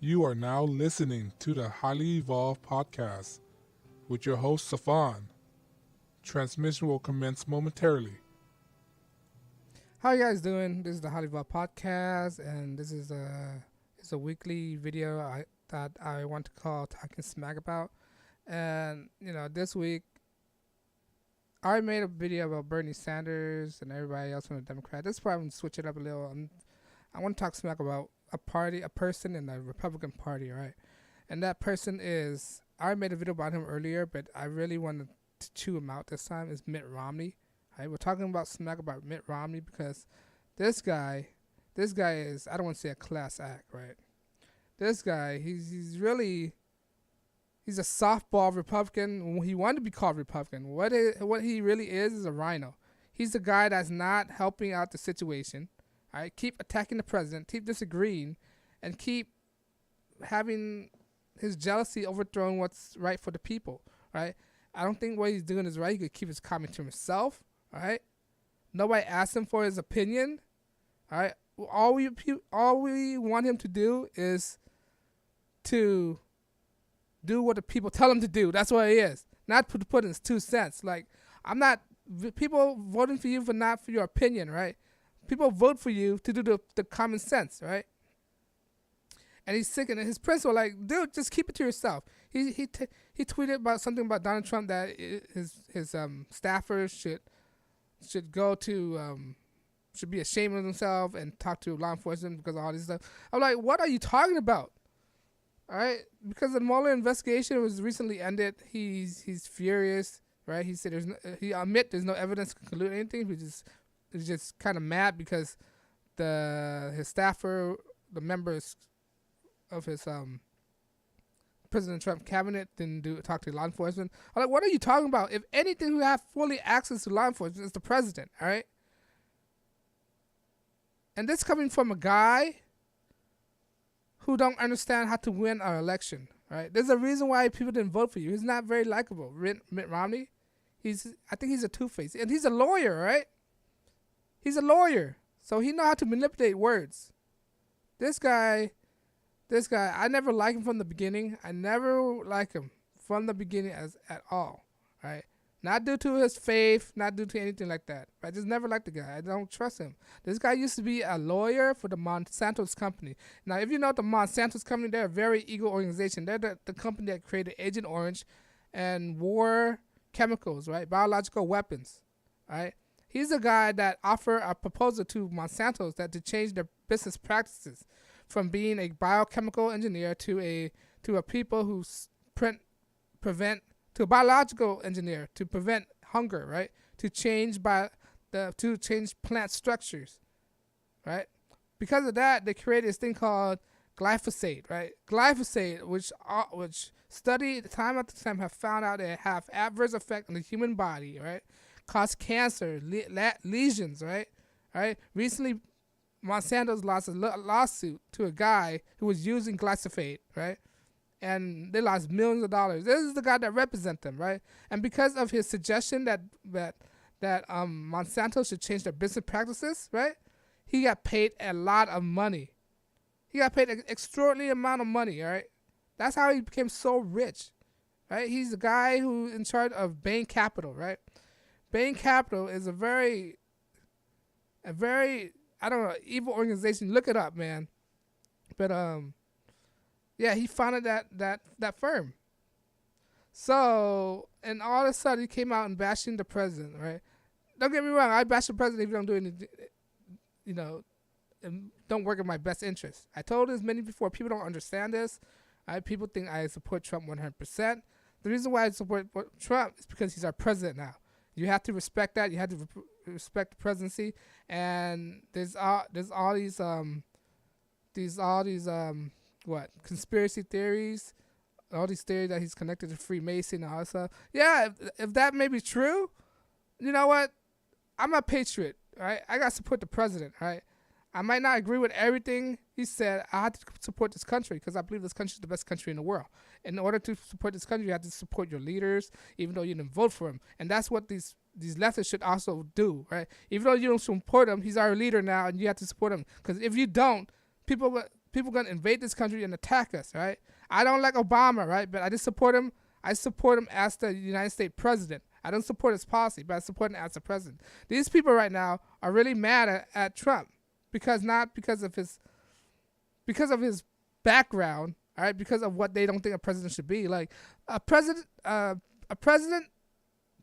You are now listening to the Highly Evolved Podcast with your host, Safan. Transmission will commence momentarily. How you guys doing? This is the HighlyEvolvedPodcast, Podcast, and this is a weekly video that I want to call Talking Smack About. And this week I made a video about Bernie Sanders and everybody else from the Democrat. This part I'm gonna switch it up a little. I want to talk smack about a person in the Republican Party, right? And that person is, I made a video about him earlier, but I really wanted to chew him out this time. Is Mitt Romney. Right? We're talking about smack about Mitt Romney because this guy is, I don't want to say a class act, right? This guy, he's a softball Republican. He wanted to be called Republican. What he really is a rhino. He's the guy that's not helping out the situation. Right? Keep attacking the president, keep disagreeing, and keep having his jealousy overthrown what's right for the people. Right? I don't think what he's doing is right. He could keep his comment to himself. All right. Nobody asked him for his opinion. All right. All we want him to do is to do what the people tell him to do. That's what it is. Not to put in his 2 cents. Like, people voting for you not for your opinion, right? People vote for you to do the common sense, right? And he's sick, and his principle, like, dude, just keep it to yourself. He tweeted about something about Donald Trump that his staffers should go to should be ashamed of themselves and talk to law enforcement because of all this stuff. I'm like, what are you talking about? All right, because the Mueller investigation was recently ended. He's furious, right? He said there's no evidence to conclude anything. He's just kind of mad because his staffer, the members of his President Trump cabinet didn't talk to law enforcement. I'm like, what are you talking about? If anything, who have fully access to law enforcement is the president, all right? And this coming from a guy who don't understand how to win an election, right? There's a reason why people didn't vote for you. He's not very likable. Mitt Romney, I think he's a two-faced. And he's a lawyer, right? He's a lawyer. So he know how to manipulate words. This guy, I never liked him from the beginning. I never liked him from the beginning at all, right? Not due to his faith, not due to anything like that. I just never liked the guy. I don't trust him. This guy used to be a lawyer for the Monsanto's company. Now, if you know the Monsanto's company, they're a very ego organization. They're the company that created Agent Orange and war chemicals, right? Biological weapons, right? He's the guy that offered a proposal to Monsanto's to change their business practices from being a biochemical engineer to a people who prevent to a biological engineer to prevent hunger, right? To change plant structures, right? Because of that, they created this thing called glyphosate, right? Glyphosate, which study time after time have found out that it have adverse effect on the human body, right? Cause cancer, lesions, right? Right. Recently, Monsanto's lost a lawsuit to a guy who was using glyphosate, right? And they lost millions of dollars. This is the guy that represents them, right? And because of his suggestion that Monsanto should change their business practices, right? He got paid a lot of money. He got paid an extraordinary amount of money, right? That's how he became so rich, right? He's the guy who's in charge of Bain Capital, right? Bain Capital is a very, I don't know, evil organization. Look it up, man. But yeah, he founded that firm. So, and all of a sudden he came out and bashing the president, right? Don't get me wrong, I bash the president if you don't do anything, and don't work in my best interest. I told this many before. People don't understand this. People think I support Trump 100%. The reason why I support Trump is because he's our president now. You have to respect that. You have to respect the presidency. And there's all these conspiracy theories, all these theories that he's connected to Freemason and all that stuff. Yeah, if that may be true, you know what? I'm a patriot, right? I got to support the president, right? I might not agree with everything he said. I have to support this country because I believe this country is the best country in the world. In order to support this country, you have to support your leaders, even though you didn't vote for him. And that's what these leftists should also do, right? Even though you don't support him, he's our leader now, and you have to support him. Because if you don't, people people gonna invade this country and attack us, right? I don't like Obama, right? But I just support him. I support him as the United States president. I don't support his policy, but I support him as the president. These people right now are really mad at Trump because of his background, all right? Because of what they don't think a president should be. Like a president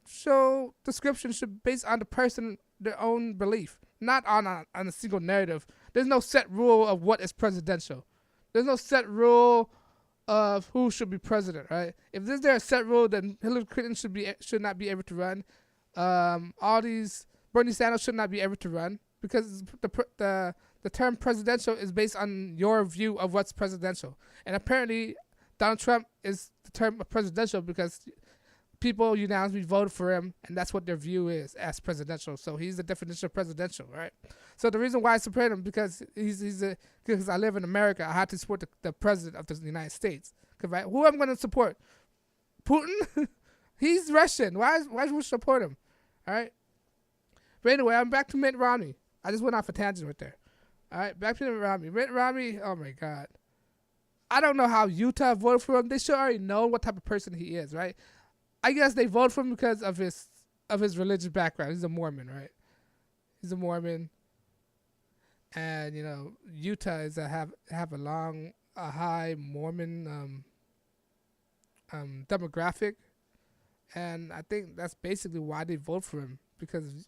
show description should be based on the person, their own belief, not on a single narrative. There's no set rule of what is presidential. There's no set rule of who should be president, right? If there's a set rule, then Hillary Clinton should not be able to run. All these Bernie Sanders should not be able to run because the term presidential is based on your view of what's presidential. And apparently, Donald Trump is the term of presidential because people unanimously voted for him, and that's what their view is as presidential. So he's the definition of presidential, right? So the reason why I support him because because I live in America, I have to support the president of the United States. Cause right, who I'm going to support? Putin? He's Russian. Why should we support him? All right. But anyway, I'm back to Mitt Romney. I just went off a tangent right there. All right, back to Mitt Romney. Mitt Romney. Oh my God. I don't know how Utah voted for him. They should already know what type of person he is, right? I guess they vote for him because of his religious background. He's a Mormon, right? He's a Mormon, and Utah is have a high Mormon demographic, and I think that's basically why they vote for him because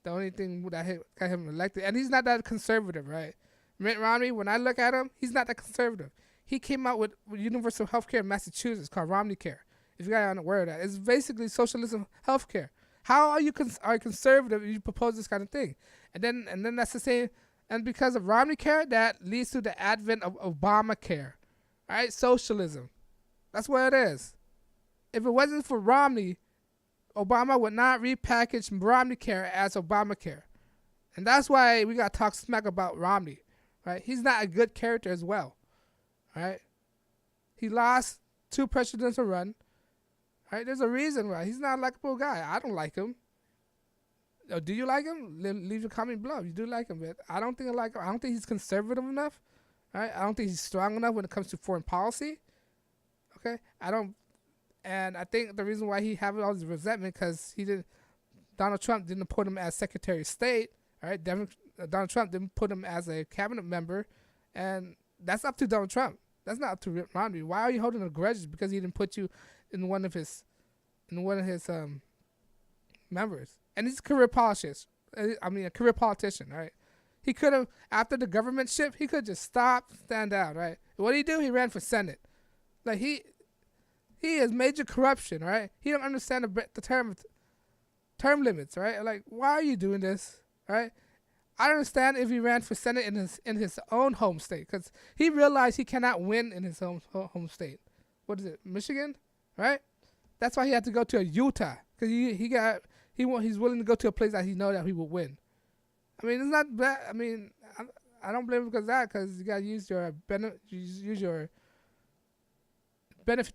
the only thing that got him elected, and he's not that conservative, right? Mitt Romney, when I look at him, he's not that conservative. He came out with universal health care in Massachusetts called Romney Care. If you guys aren't aware of that, it's basically socialism healthcare. How are you conservative if you propose this kind of thing? And then that's the same. And because of Romney Care, that leads to the advent of Obamacare. All right, socialism. That's what it is. If it wasn't for Romney, Obama would not repackage Romney Care as Obamacare. And that's why we got to talk smack about Romney. Right? He's not a good character as well. All right? He lost 2 presidential run. Right, there's a reason why he's not a likable guy. I don't like him. Do you like him? Leave a comment below. You do like him, but I don't think I like him. I don't think he's conservative enough. Right? I don't think he's strong enough when it comes to foreign policy. Okay, and I think the reason why he having all this resentment because Donald Trump didn't put him as Secretary of State. All right, Donald Trump didn't put him as a cabinet member, and that's up to Donald Trump. That's not up to Mitt Romney. Why are you holding a grudge because he didn't put you in one of his members? And he's a career politician, right? He could have, after the government shift, he could just stand down, right? What did he do? He ran for Senate. Like he has major corruption, right? He don't understand the term limits, right? Like, why are you doing this, right? I don't understand if he ran for Senate in his own home state because he realized he cannot win in his home state. What is it, Michigan? Right? That's why he had to go to Utah because he's willing to go to a place that he know that he will win. I mean, it's not bad. I mean, I don't blame him because of that because you gotta use your benefit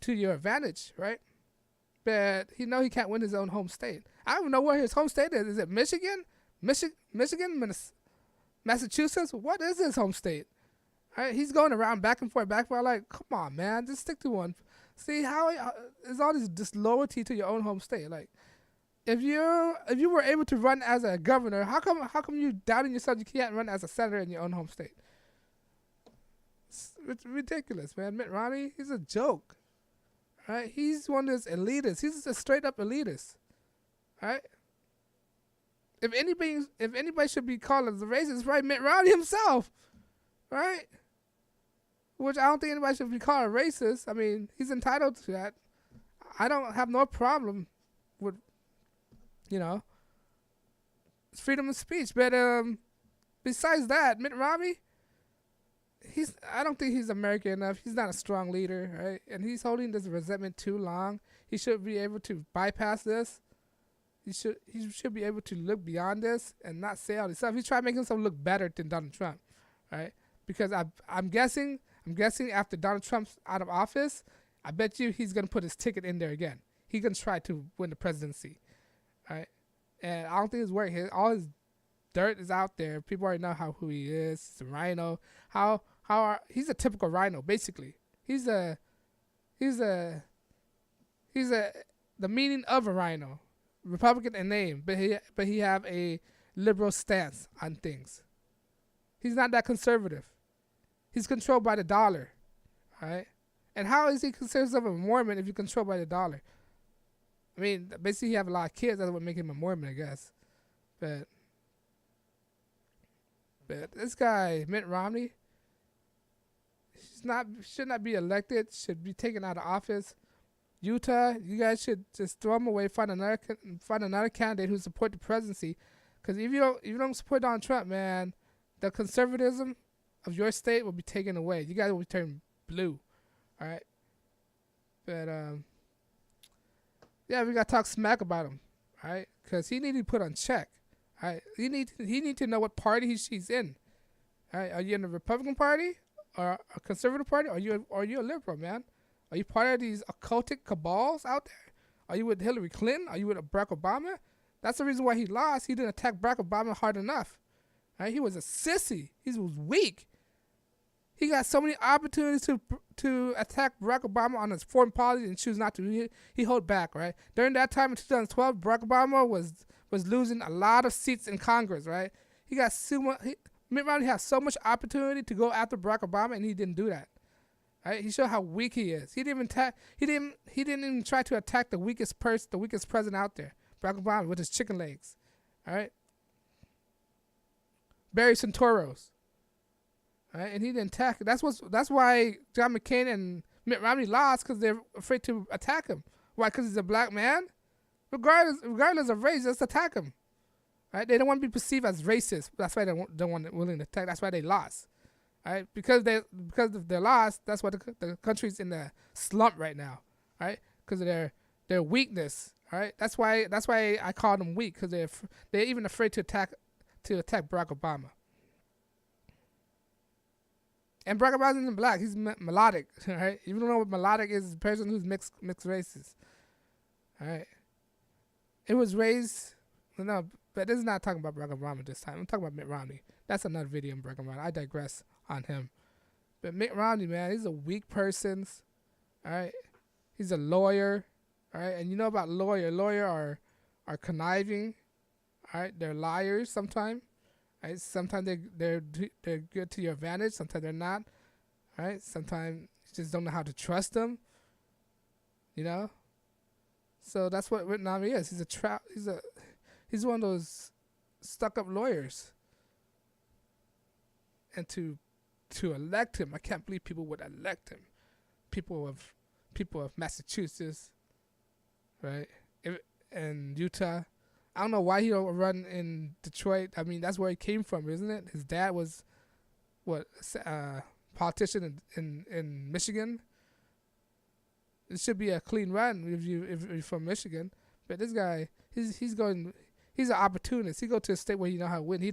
to your advantage, right? But he can't win his own home state. I don't even know where his home state is. Is it Michigan? Michigan? Massachusetts? What is his home state? All right, he's going around back and forth. Like, come on, man, just stick to one. See how is all this disloyalty to your own home state? Like, if you were able to run as a governor, how come you doubting yourself you can't run as a senator in your own home state? It's ridiculous, man. Mitt Romney, he's a joke. All right, he's one of those elitists. He's a straight up elitist. All right. If anybody should be called as a racist, it's right Mitt Romney himself, right? Which I don't think anybody should be called a racist. I mean, he's entitled to that. I don't have no problem with, it's freedom of speech. But besides that, Mitt Romney, I don't think he's American enough. He's not a strong leader, right? And he's holding this resentment too long. He should be able to bypass this. He should be able to look beyond this and not say all this stuff. He's trying to make himself look better than Donald Trump, right? Because I'm guessing after Donald Trump's out of office, I bet you he's gonna put his ticket in there again. He's gonna try to win the presidency, right? And I don't think it's working. All his dirt is out there. People already know who he is. He's a rhino. How he's a typical rhino basically. He's a he's a he's a the meaning of a rhino, Republican in name, but he have a liberal stance on things. He's not that conservative. He's controlled by the dollar, all right? And how is he considered himself a Mormon if you're controlled by the dollar? I mean, basically, he have a lot of kids. That's what make him a Mormon, I guess. But this guy, Mitt Romney, should not be elected. Should be taken out of office. Utah, you guys should just throw him away. Find another candidate who support the presidency. Because if you don't support Donald Trump, man, the conservatism of your state will be taken away. You guys will be turned blue. All right. But yeah, we gotta talk smack about him. All right, because he need to be put on check. All right, he need to know what party he's in. All right, are you in the Republican Party or a conservative party? Are you a liberal, man? Are you part of these occultic cabals out there? Are you with Hillary Clinton? Are you with Barack Obama? That's the reason why he lost. He didn't attack Barack Obama hard enough. All right, he was a sissy. He was weak. He got so many opportunities to attack Barack Obama on his foreign policy and choose not to. He held back, right? During that time in 2012, Barack Obama was losing a lot of seats in Congress, right? He got so much. Mitt Romney had so much opportunity to go after Barack Obama, and he didn't do that. Right? He showed how weak he is. He didn't even try to attack the weakest president out there, Barack Obama, with his chicken legs. All right. Barry Santoros. Right? And he didn't attack. That's why John McCain and Mitt Romney lost, because they're afraid to attack him. Why? Because he's a black man. Regardless of race, just attack him. Right? They don't want to be perceived as racist. That's why they don't want willing to attack. That's why they lost. Right? Because of their loss, that's why the country's in the slump right now. Right? Because of their weakness. Right? That's why I call them weak, because they're even afraid to attack Barack Obama. And Barack Obama isn't black. He's melodic, right? You don't know what melodic is. A person who's mixed races, all right? It was raised, no, but this is not talking about Barack Obama this time. I'm talking about Mitt Romney. That's another video on Barack Obama. I digress on him. But Mitt Romney, man, he's a weak person, all right? He's a lawyer, all right? And you know about lawyer are conniving, all right? They're liars sometimes. Right? Sometimes they're good to your advantage. Sometimes they're not. Right? Sometimes you just don't know how to trust them. You know. So that's what Mitt Romney is. He's one of those stuck-up lawyers. And to elect him, I can't believe people would elect him. People of Massachusetts, right, and Utah. I don't know why he don't run in Detroit. I mean, that's where he came from, isn't it? His dad was, politician in Michigan. It should be a clean run if you're from Michigan. But this guy, he's an opportunist. He go to a state where he know how to win. He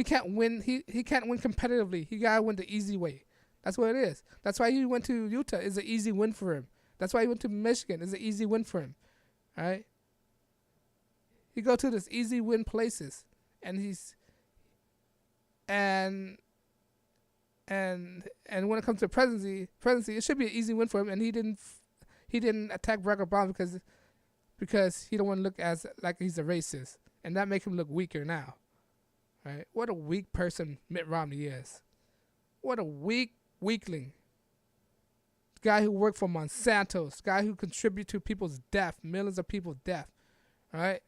can't win. He can't win competitively. He gotta win the easy way. That's what it is. That's why he went to Utah. It's an easy win for him. That's why he went to Michigan. It's an easy win for him. All right. He go to this easy win places, and and when it comes to presidency, it should be an easy win for him. And he didn't attack Barack Obama because he don't want to look like he's a racist, and that make him look weaker now. Right? What a weak person Mitt Romney is. What a weakling. Guy who worked for Monsanto's, guy who contribute to people's death, millions of people's death. All right.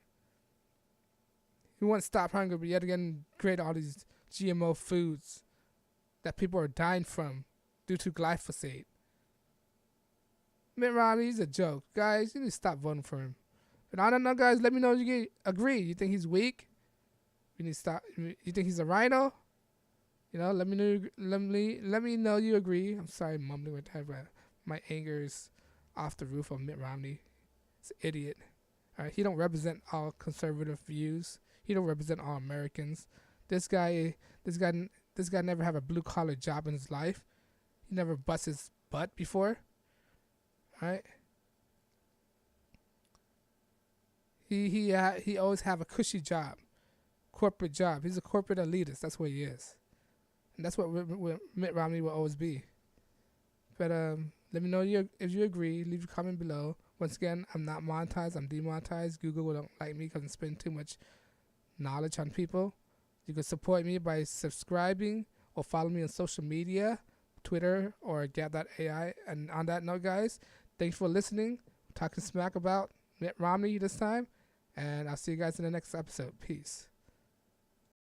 He wants to stop hunger, but yet again create all these GMO foods that people are dying from due to glyphosate. Mitt Romney, he's a joke. Guys, you need to stop voting for him. And I don't know, guys, let me know if you agree. You think he's weak? You need to stop. You think he's a rhino? You know, let me know you agree. I'm sorry, mumbling with that, but my anger is off the roof of Mitt Romney. He's an idiot. All right, he don't represent all conservative views. He don't represent all Americans. This guy never have a blue collar job in his life. He never bust his butt before. Right? He always have a cushy job, corporate job. He's a corporate elitist. That's what he is. And that's what Mitt Romney will always be. But let me know if you agree. Leave a comment below. Once again, I'm not monetized. I'm demonetized. Google don't like me because I'm spending too much knowledge on people. You can support me by subscribing or follow me on social media, Twitter or Gab.ai. And on that note, guys, thanks for listening. Talking smack about Mitt Romney this time. And I'll see you guys in the next episode. Peace.